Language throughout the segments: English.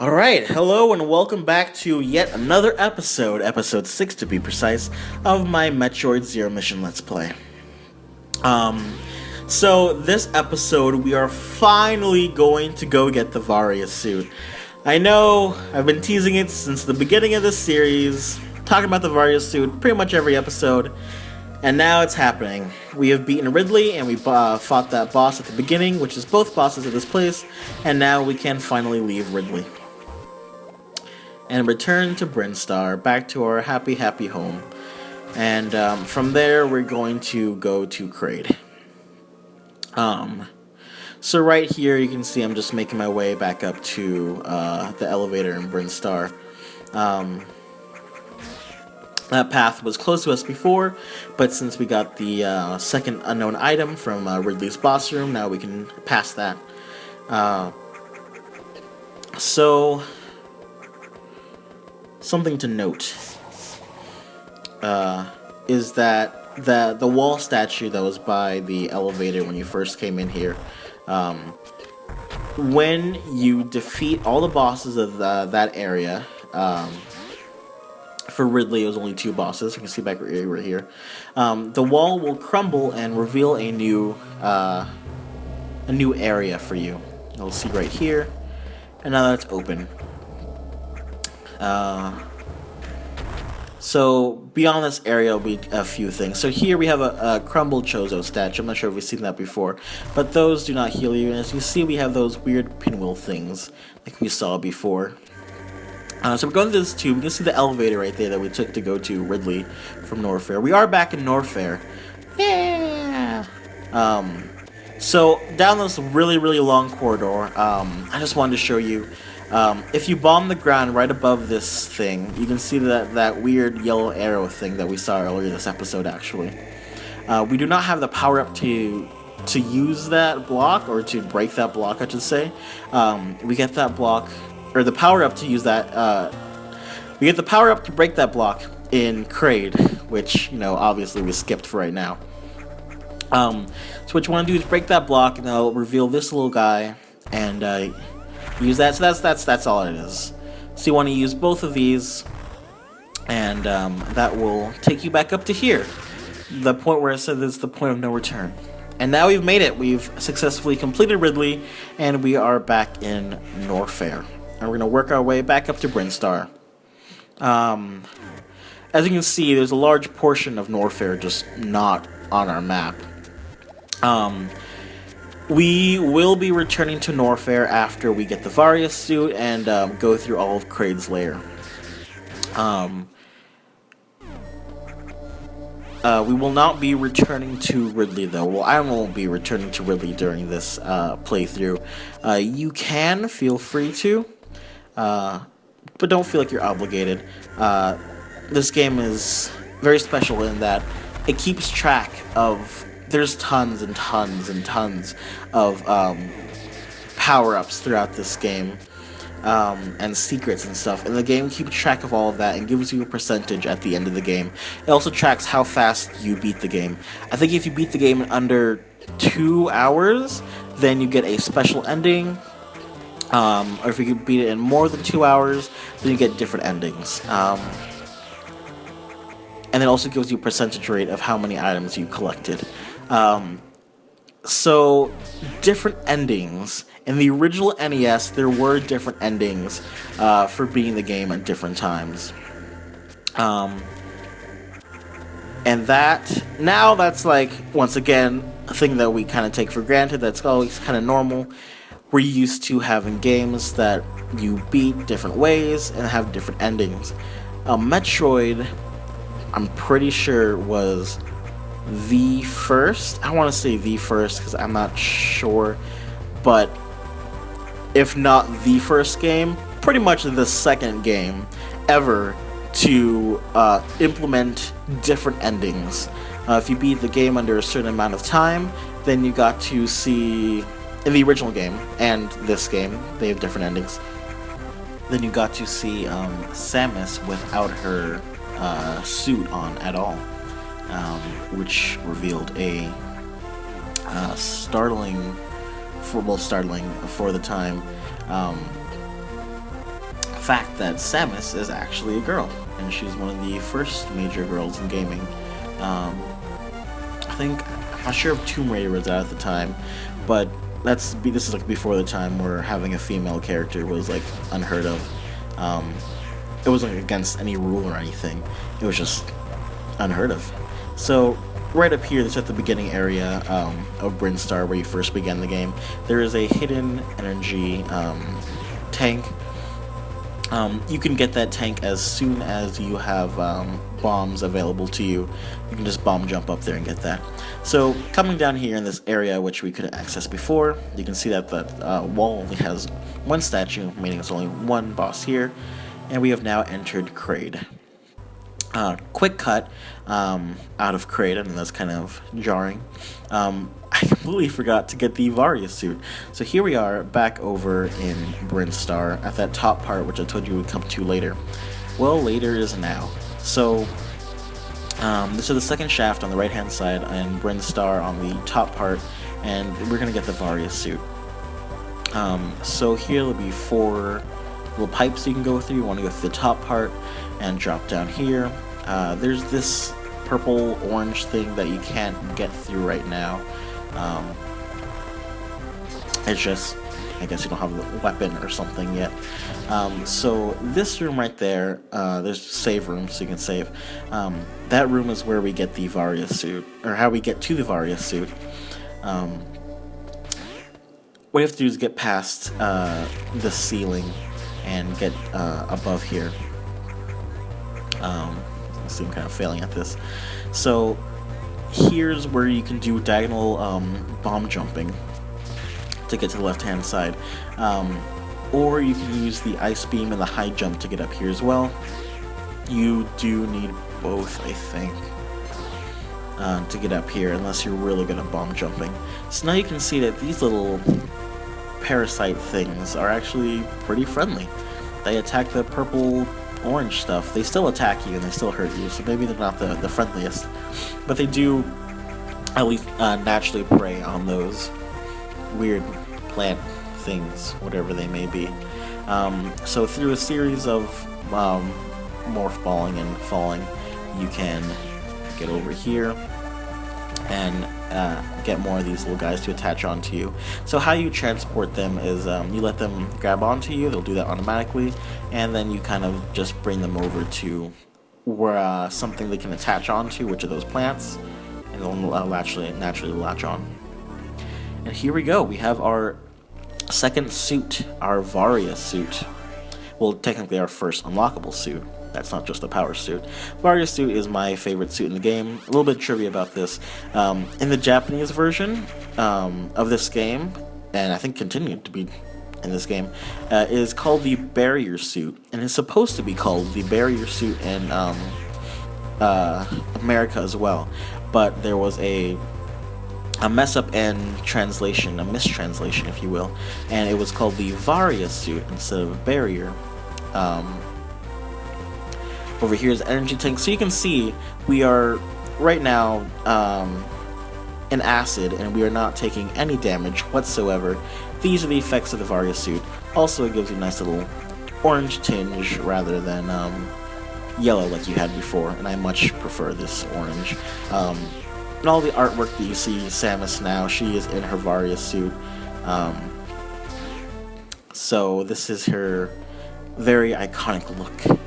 Alright, hello and welcome back to yet another episode 6 to be precise, of my Metroid Zero Mission Let's Play. So this episode we are finally going to go get the Varia suit. I know, I've been teasing it since the beginning of this series, talking about the Varia suit pretty much every episode, and now it's happening. We have beaten Ridley and we fought that boss at the beginning, which is both bosses of this place, and now we can finally leave Ridley and return to Brinstar, back to our happy home. And from there, we're going to go to Kraid. So right here, you can see I'm just making my way back up to the elevator in Brinstar. That path was close to us before, but since we got the second unknown item from Ridley's boss room, now we can pass that. Something to note is that the wall statue that was by the elevator when you first came in here, when you defeat all the bosses of that area, for Ridley it was only 2 bosses, you can see back right here, the wall will crumble and reveal a new area for you. You'll see right here, and now that's open. So beyond this area will be a few things. So here we have a crumbled Chozo statue. I'm not sure if we've seen that before, but those do not heal you. And as you see, we have those weird pinwheel things like we saw before. So we're going through this tube. You can see the elevator right there that we took to go to Ridley from Norfair. We are back in Norfair. Yeah. So down this really long corridor, I just wanted to show you. If you bomb the ground right above this thing, you can see that weird yellow arrow thing that we saw earlier this episode, actually. We do not have the power-up to use that block, or to break that block, I should say. We get that block, or the power-up to use that, we get the power-up to break that block in Kraid, which, obviously we skipped for right now. So what you want to do is break that block, and it'll reveal this little guy, and, use that. So that's all it is. So you want to use both of these, and that will take you back up to here, the point where I said this is the point of no return. And now we've made it. We've successfully completed Ridley, and we are back in Norfair, and we're going to work our way back up to Brinstar. As you can see, there's a large portion of Norfair just not on our map. We will be returning to Norfair after we get the Varia suit and go through all of Kraid's lair. We will not be returning to Ridley, though. Well, I won't be returning to Ridley during this playthrough. You can feel free to, but don't feel like you're obligated. This game is very special in that it keeps track of... There's tons and tons and tons of power-ups throughout this game, and secrets and stuff, and the game keeps track of all of that and gives you a percentage at the end of the game. It also tracks how fast you beat the game. I think if you beat the game in under 2 hours, then you get a special ending, or if you can beat it in more than 2 hours, then you get different endings. And it also gives you a percentage rate of how many items you collected. So, different endings. In the original NES, there were different endings for beating the game at different times. And that's like, once again, a thing that we kind of take for granted, that's always kind of normal. We're used to having games that you beat different ways and have different endings. Metroid, I'm pretty sure, was the first. I want to say the first because I'm not sure, but if not the first game, pretty much the second game ever to implement different endings. If you beat the game under a certain amount of time, then you got to see, in the original game and this game, they have different endings. Then you got to see Samus without her suit on at all, which revealed a startling for the time, fact that Samus is actually a girl, and she's one of the first major girls in gaming. I think, I'm not sure if Tomb Raider was out at the time, but this is like before the time where having a female character was like unheard of. It wasn't against any rule or anything. It was just unheard of. So right up here, this is at the beginning area of Brinstar, where you first began the game. There is a hidden energy tank. You can get that tank as soon as you have bombs available to you. You can just bomb jump up there and get that. So coming down here in this area, which we could access before, you can see that the wall only has one statue, meaning it's only one boss here. And we have now entered Kraid. Quick cut out of Kraid, and that's kind of jarring. I completely forgot to get the Varia suit. So here we are back over in Brinstar at that top part, which I told you would come to later. Well, later is now. So this is the second shaft on the right hand side and Brinstar on the top part, and we're gonna get the Varia suit. So here will be 4 little pipes you can go through. You want to go through the top part and drop down here. There's this purple orange thing that you can't get through right now. It's just, I guess you don't have the weapon or something yet. So this room right there, there's save room, so you can save. That room is where we get the Varia suit, or how we get to the Varia suit. What you have to do is get past the ceiling and get above here. I see I'm kind of failing at this. So here's where you can do diagonal bomb jumping to get to the left hand side, or you can use the ice beam and the high jump to get up here as well. You do need both, I think, to get up here, unless you're really good at bomb jumping. So now you can see that these little parasite things are actually pretty friendly. They attack the purple orange stuff. They still attack you and they still hurt you, so maybe they're not the friendliest, but they do at least naturally prey on those weird plant things, whatever they may be. So through a series of morph balling and falling, you can get over here and get more of these little guys to attach onto you. So how you transport them is you let them grab onto you, they'll do that automatically, and then you kind of just bring them over to where something they can attach onto, which are those plants, and they'll naturally latch on. And here we go, we have our second suit, our Varia suit. Well, technically our first unlockable suit. That's not just a power suit. Varia suit is my favorite suit in the game. A little bit of trivia about this. In the Japanese version of this game, and I think continued to be in this game, is called the barrier suit, and it's supposed to be called the barrier suit in America as well. But there was a mess up in translation, a mistranslation if you will, and it was called the Varia suit instead of barrier. Over here is energy tank, so you can see we are right now in acid and we are not taking any damage whatsoever. These are the effects of the Varia suit. Also, it gives you a nice little orange tinge rather than yellow like you had before, and I much prefer this orange. And all the artwork that you see, Samus now, she is in her Varia suit. So this is her very iconic look,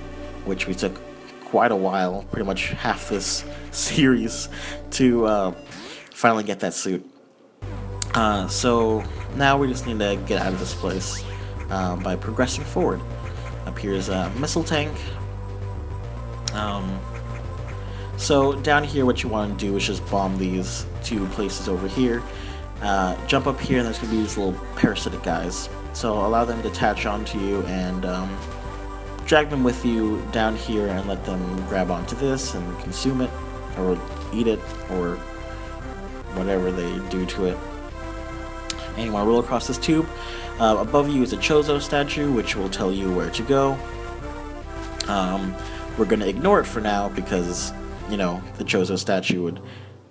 which we took quite a while, pretty much half this series, to finally get that suit. So now we just need to get out of this place by progressing forward. Up here is a missile tank. So down here what you want to do is just bomb these 2 places over here. Jump up here and there's going to be these little parasitic guys. So allow them to attach onto you and drag them with you down here and let them grab onto this and consume it, or eat it, or whatever they do to it. And you want to roll across this tube. Above you is a Chozo statue, which will tell you where to go. We're going to ignore it for now because, you know, the Chozo statue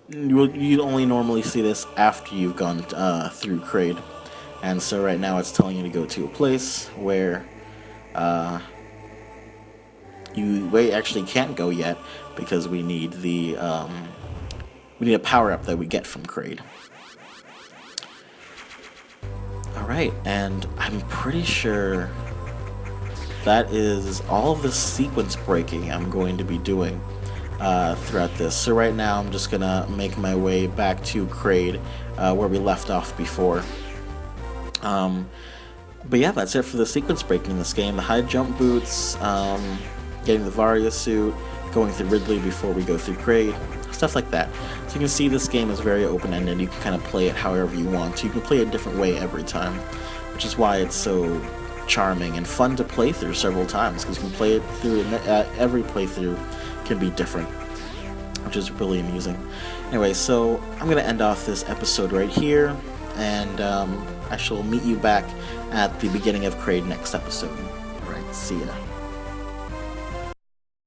you'd only normally see this after you've gone through Kraid. And so right now it's telling you to go to a place where we actually can't go yet because we need a power up that we get from Kraid. Alright, and I'm pretty sure that is all of the sequence breaking I'm going to be doing throughout this. So right now I'm just gonna make my way back to Kraid, where we left off before. But yeah, that's it for the sequence breaking in this game. The high jump boots, getting the Varia suit, going through Ridley before we go through Kraid, stuff like that. So you can see this game is very open-ended. You can kind of play it however you want. You can play it a different way every time, which is why it's so charming and fun to play through several times, because you can play it through, every playthrough can be different, which is really amusing. Anyway, so I'm going to end off this episode right here, and I shall meet you back at the beginning of Kraid next episode. Alright, see ya.